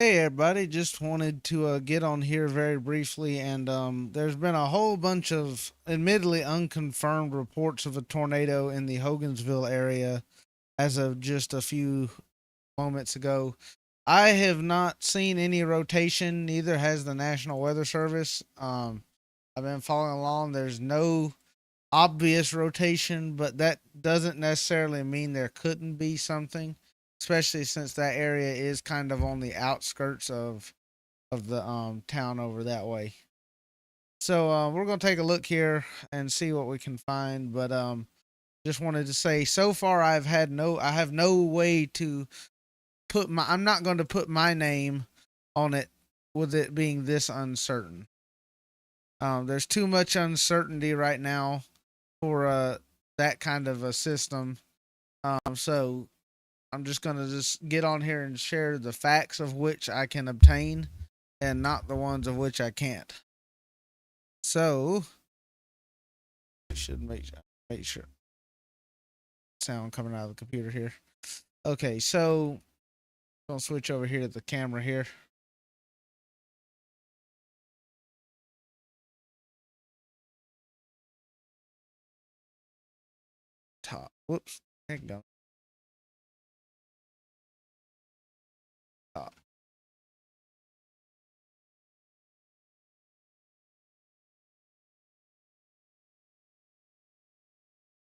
Hey everybody, just wanted to get on here very briefly, and there's been a whole bunch of admittedly unconfirmed reports of a tornado in the Hogansville area as of just a few moments ago. I have not seen any rotation, neither has the National Weather Service. I've been following along. There's no obvious rotation, but that doesn't necessarily mean there couldn't be something, especially since that area is kind of on the outskirts of the town over that way. So we're gonna take a look here and see what we can find. But just wanted to say, so far I have no way to put my, I'm not going to put my name on it with it being this uncertain. There's too much uncertainty right now for that kind of a system. So I'm just gonna just get on here and share the facts of which I can obtain, and not the ones of which I can't. So I should make sure sound coming out of the computer here. Okay, so I'll switch over here to the camera here. Top. Whoops. There you go. Top.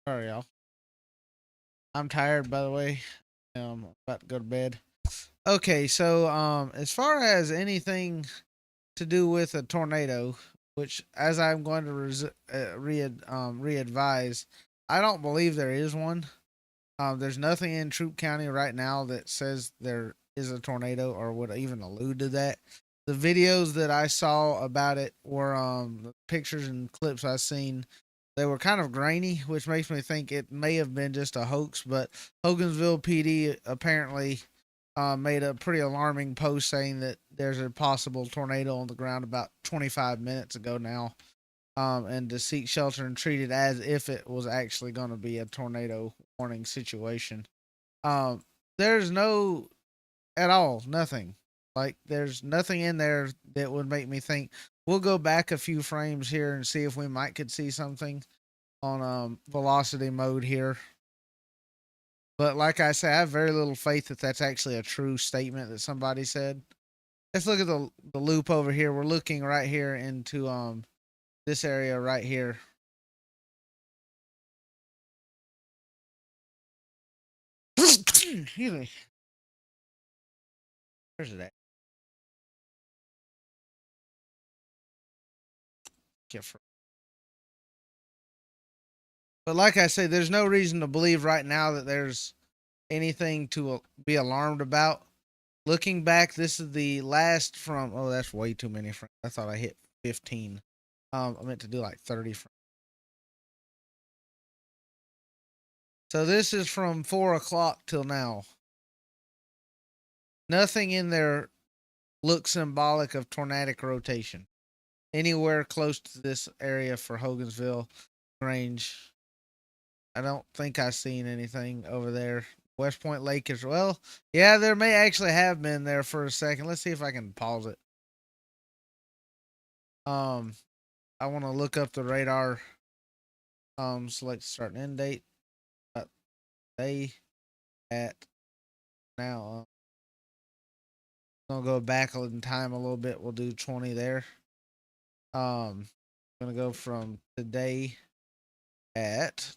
Sorry, y'all. I'm tired, by the way. I'm about to go to bed. Okay, so as far as anything to do with a tornado, which as I'm going to re-advise, I don't believe there is one. There's nothing in Troup County right now that says there is a tornado or would even allude to that. The videos that I saw about it were pictures and clips I've seen. They were kind of grainy, which makes me think it may have been just a hoax. But Hogansville PD apparently made a pretty alarming post saying that there's a possible tornado on the ground about 25 minutes ago now, and to seek shelter and treat it as if it was actually going to be a tornado warning situation. Um, there's no at all, nothing. Like there's nothing in there that would make me think. We'll go back a few frames here and see if we might could see something on velocity mode here. But like I say, I have very little faith that that's actually a true statement that somebody said. Let's look at the loop over here. We're looking right here into this area right here. Excuse me. Where's it at? But like I say, there's no reason to believe right now that there's anything to be alarmed about. Looking back, this is the last from. Oh, that's way too many frames. I thought I hit 15. I meant to do like 30 frames. So this is from 4 o'clock till now. Nothing in there looks symbolic of tornadic rotation anywhere close to this area for Hogansville Range. I don't think I've seen anything over there. West Point Lake as well. Yeah, there may actually have been there for a second. Let's see if I can pause it. Um, I want to look up the radar. Select start and end date. They at now. Gonna go back in time a little bit. We'll do 20 there. Gonna go from today at.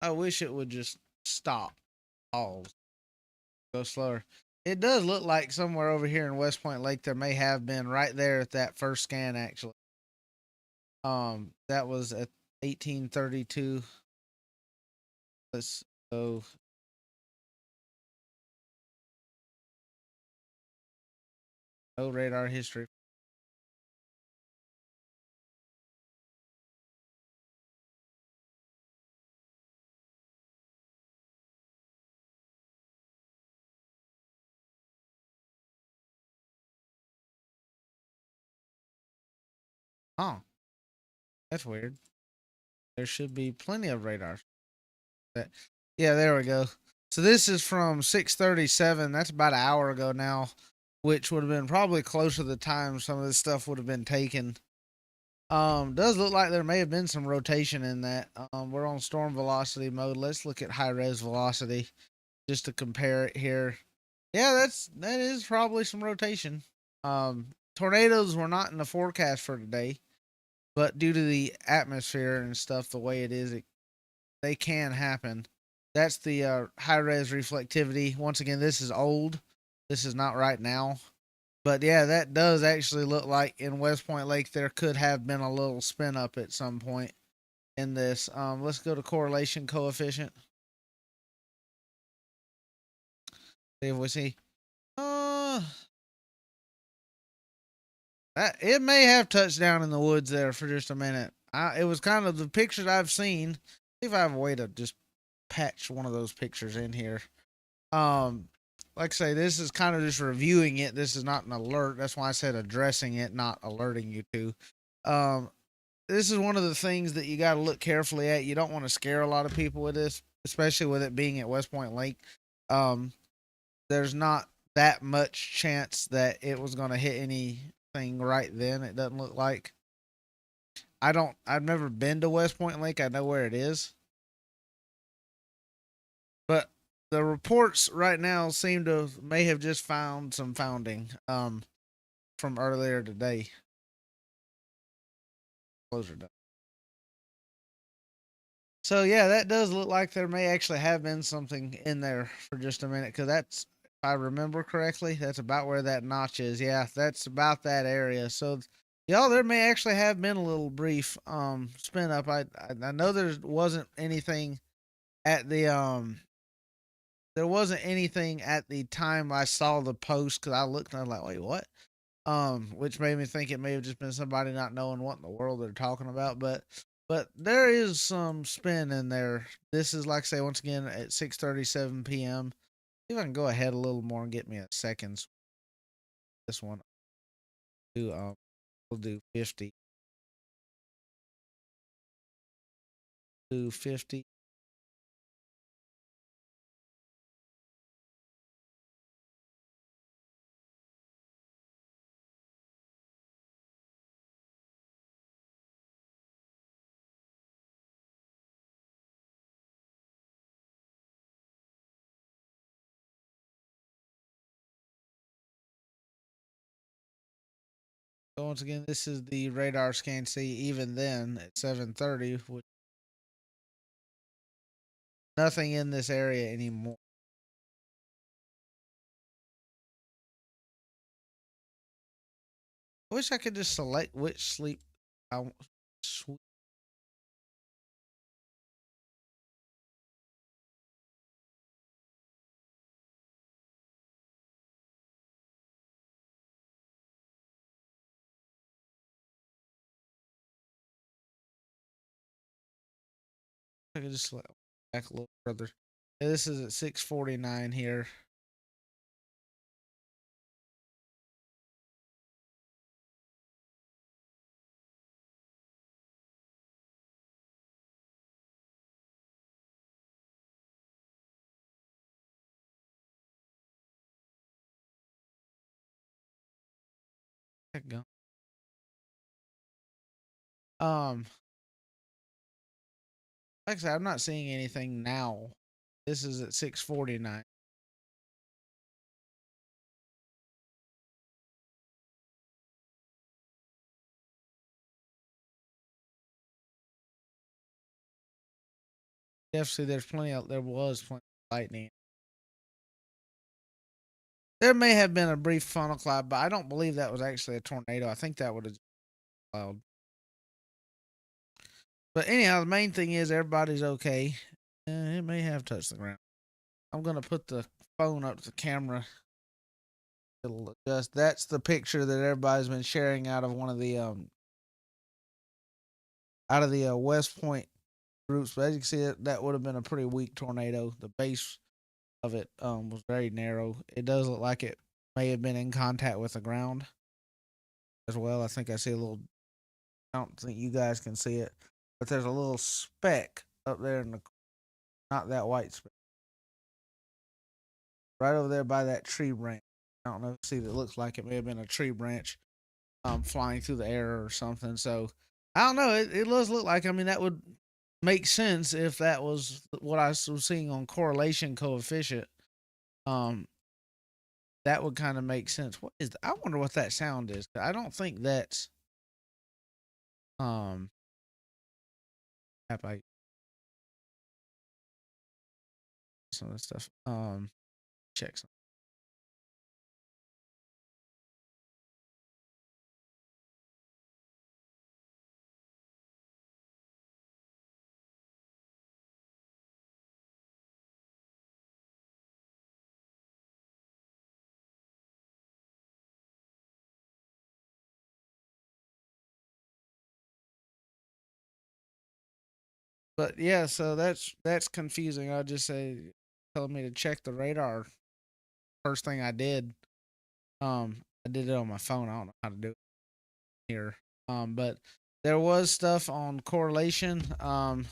I wish it would just stop. Pause. Go slower. It does look like somewhere over here in West Point Lake there may have been right there at that first scan actually. That was at 1832. Let's go. No radar history. Oh, that's weird. There should be plenty of radars. That, yeah, there we go. So this is from 6:37. That's about an hour ago now, which would have been probably closer to the time some of this stuff would have been taken. Does look like there may have been some rotation in that. We're on storm velocity mode. Let's look at high res velocity just to compare it here. Yeah, that is probably some rotation. Tornadoes were not in the forecast for today, but due to the atmosphere and stuff the way it is, they can happen. That's the high res reflectivity. Once again, this is old. This is not right now. But yeah, that does actually look like in West Point Lake there could have been a little spin up at some point in this. Let's go to correlation coefficient. See if we see. Uh, that it may have touched down in the woods there for just a minute. It was kind of the pictures I've seen. See if I have a way to just patch one of those pictures in here. Um, like I say, this is kind of just reviewing it. This is not an alert. That's why I said addressing it, not alerting you to. Um, this is one of the things that you got to look carefully at. You don't want to scare a lot of people with this, especially with it being at West Point Lake. Um, there's not that much chance that it was going to hit anything right then. It doesn't look like. I've never been to West Point Lake. I know where it is, but the reports right now seem to may have just found some founding from earlier today. Closer down. So yeah, that does look like there may actually have been something in there for just a minute because that's, if I remember correctly, that's about where that notch is. Yeah, that's about that area. So y'all, there may actually have been a little brief spin up. I know there wasn't anything at the there wasn't anything at the time I saw the post because I looked and I was like, wait, what? Which made me think it may have just been somebody not knowing what in the world they're talking about. But there is some spin in there. This is like I say once again at 6:37 p.m. See if I can go ahead a little more and get me a seconds. This one do we'll do 50. Do 50. So once again, this is the radar scan. See, even then at 7:30, with nothing in this area anymore. I wish I could just select which sleep I want. I could just select back a little further. Yeah, this is at 6:49 here. Heck go. Um, like I said, I'm not seeing anything now. This is at 6:49. Definitely, there was plenty of lightning. There may have been a brief funnel cloud, but I don't believe that was actually a tornado. I think that would have cloud. But anyhow, the main thing is everybody's okay. It may have touched the ground. I'm gonna put the phone up to the camera. It'll adjust. That's the picture that everybody's been sharing out of the West Point groups. But as you can see, that would have been a pretty weak tornado. The base of it was very narrow. It does look like it may have been in contact with the ground as well. I think I see a little I don't think you guys can see it, but there's a little speck up there in the not that white speck right over there by that tree branch. I don't know. See, that looks like it may have been a tree branch flying through the air or something. So I don't know. It does look like. I mean, that would make sense if that was what I was seeing on correlation coefficient. Um, that would kind of make sense. What is? I wonder what that sound is. I don't think that's um. I some of the stuff. Check some. But yeah, so that's confusing. I just say telling me to check the radar. First thing I did, I did it on my phone. I don't know how to do it here. But there was stuff on correlation. Um,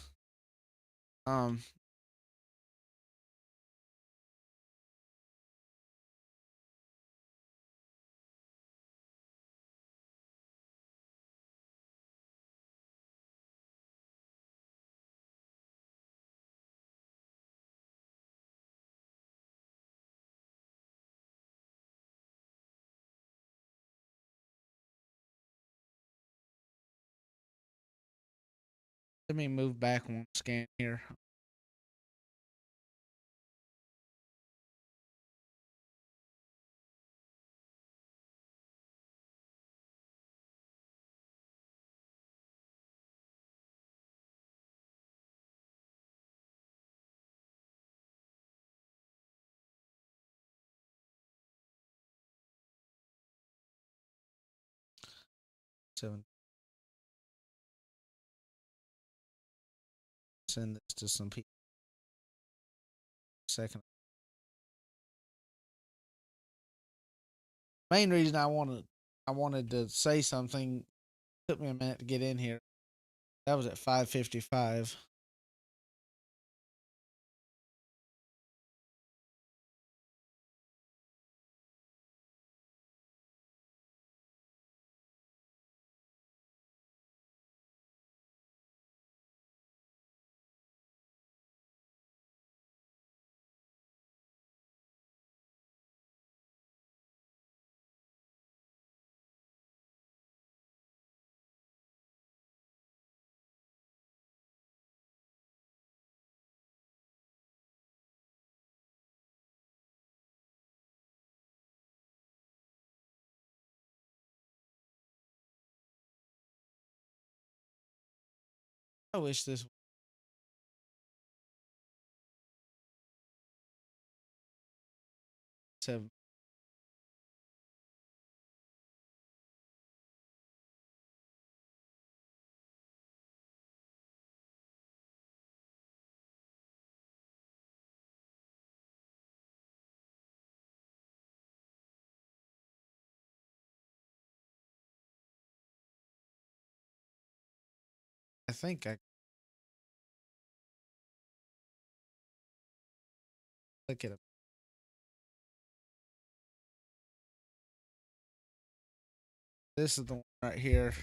Let me move back one scan here. So send this to some people. Second. Main reason I wanted to say something took me a minute to get in here. That was at 5:55. I wish this was. I think I click it. This is the one right here.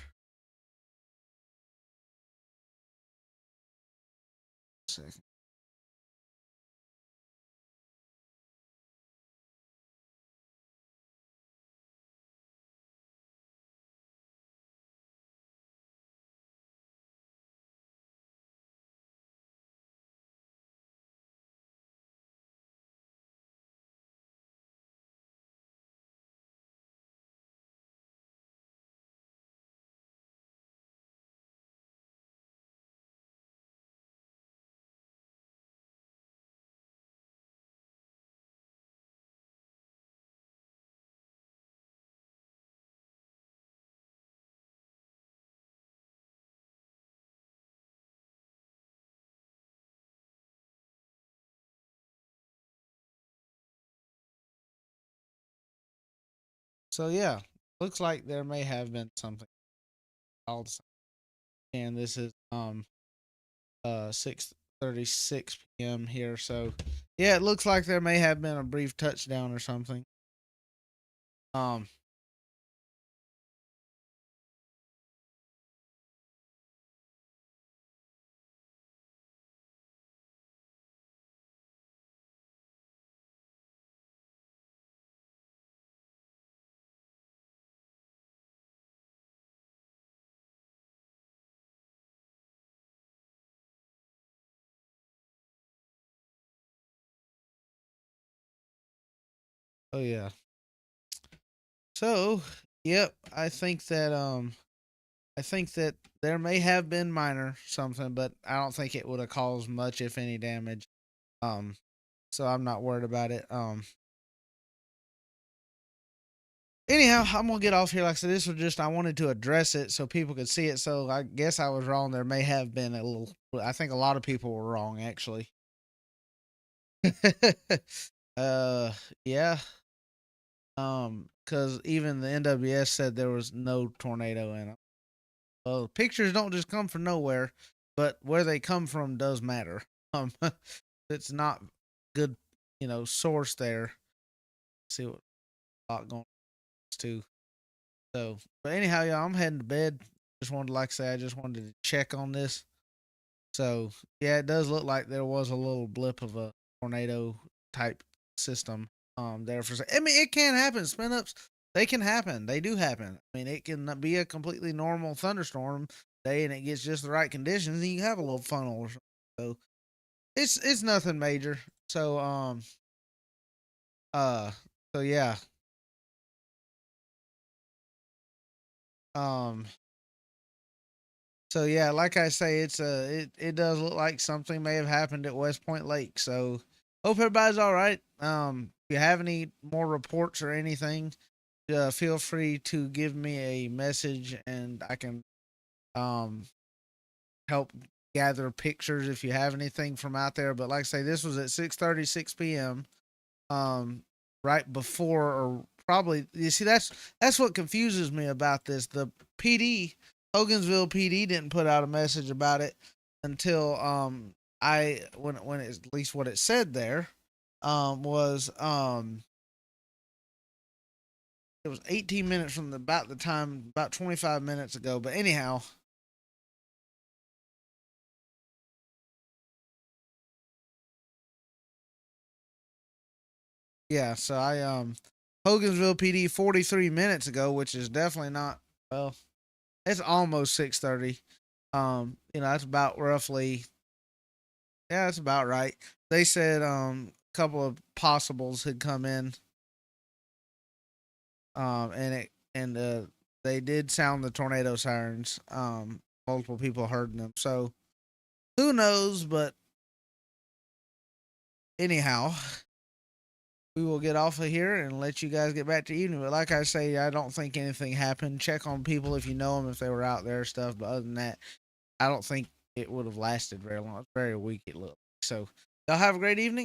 Second. So yeah, looks like there may have been something else. and this is 6:36 p.m. here. So yeah, it looks like there may have been a brief touchdown or something. Um, oh yeah. So yep, I think that there may have been minor something, but I don't think it would have caused much, if any, damage. Um, so I'm not worried about it. Anyhow, I'm gonna get off here. Like I said, this was just I wanted to address it so people could see it. So I guess I was wrong. There may have been a little. I think a lot of people were wrong actually. uh, yeah. Because even the NWS said there was no tornado in it. Well, pictures don't just come from nowhere, but where they come from does matter. It's not good, source there. See what a lot going on too. So, but anyhow, y'all, I'm heading to bed. Just wanted to, like I say, I just wanted to check on this. So, yeah, it does look like there was a little blip of a tornado type system there for. I mean, it can happen. Spin ups, they can happen. They do happen. I mean, it can be a completely normal thunderstorm day, and it gets just the right conditions, and you have a little funnel or something. So, it's nothing major. So, uh, so yeah, um, So yeah, like I say, it does look like something may have happened at West Point Lake. So hope everybody's all right. If you have any more reports or anything, feel free to give me a message and I can um help gather pictures if you have anything from out there. But like I say, this was at 6:36 p.m. um, right before or probably you see that's what confuses me about this. The PD Hogansville PD didn't put out a message about it until I when it's at least what it said there was it was 18 minutes from the time about 25 minutes ago. But anyhow, yeah. So I Hogansville PD 43 minutes ago, which is definitely not well. It's almost 6:30. That's about roughly. Yeah, that's about right. They said a couple of possibles had come in, and they did sound the tornado sirens. Multiple people heard them. So who knows? But anyhow, we will get off of here and let you guys get back to evening. But like I say, I don't think anything happened. Check on people if you know them if they were out there stuff. But other than that, I don't think it would have lasted very long. It's very weak. It looked. So y'all have a great evening.